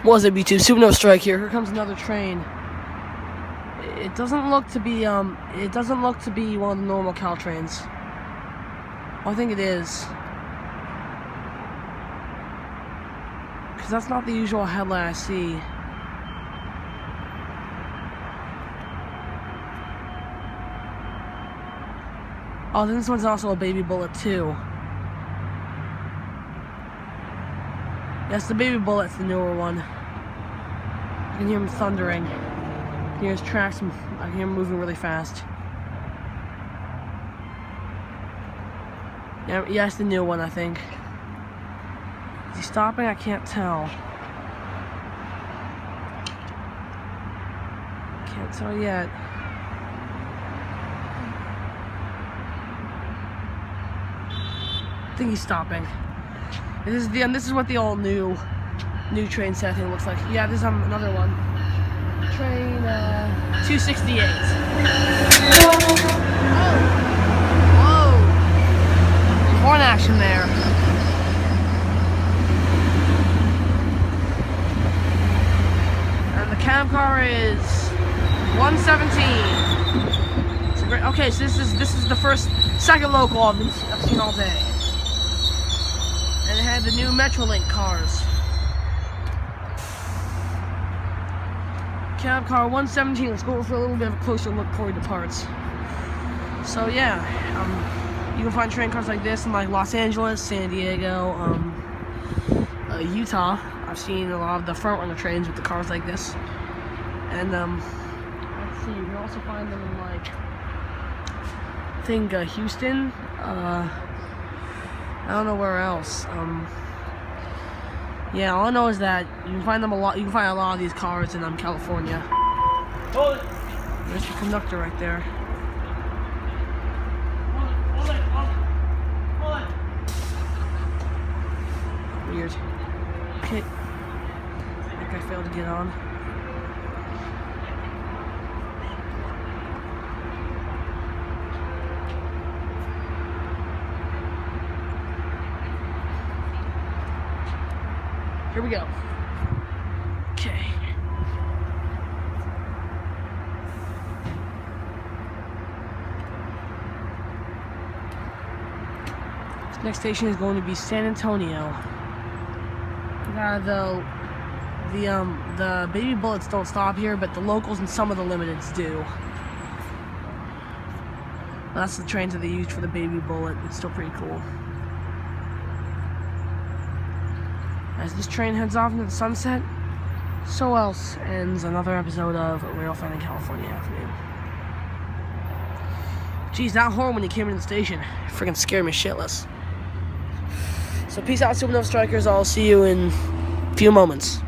What's up, YouTube? Supernova Strike here. Here comes another train. It doesn't look to be one of the normal Caltrains. Well, I think it is, because that's not the usual headlight I see. Oh, then this one's also a baby bullet too. Yes, the baby bullet's the newer one. I can hear him thundering. I can hear his tracks. I can hear him moving really fast. Yeah, it's the new one, I think. Is he stopping? I can't tell. Can't tell yet. I think he's stopping. This is what the all new train set thing looks like. Yeah, this is another one. Train 268. Whoa! Horn action there. And the cab car is 117. It's a great. Okay, so this is the second local I've seen all day. And it had the new Metrolink cars. Cab car 117. Let's go for a little bit of a closer look before it departs. So yeah, you can find train cars like this in like Los Angeles, San Diego, Utah. I've seen a lot of the front runner trains with the cars like this. And let's see, you can also find them in like I think Houston. I don't know where else. Yeah, all I know is that you can find them a lot. You can find a lot of these cars in California. Hold it. There's the conductor right there. Hold it. Weird. Okay. I think I failed to get on. Here we go. Okay. This next station is going to be San Antonio. The baby bullets don't stop here, but the locals and some of the limiteds do. That's the trains that they used for the baby bullet. It's still pretty cool. As this train heads off into the sunset, so else ends another episode of Railfanning California Afternoon. Geez, that horn when you came into the station freaking scared me shitless. So peace out, Supernova Strikers. I'll see you in a few moments.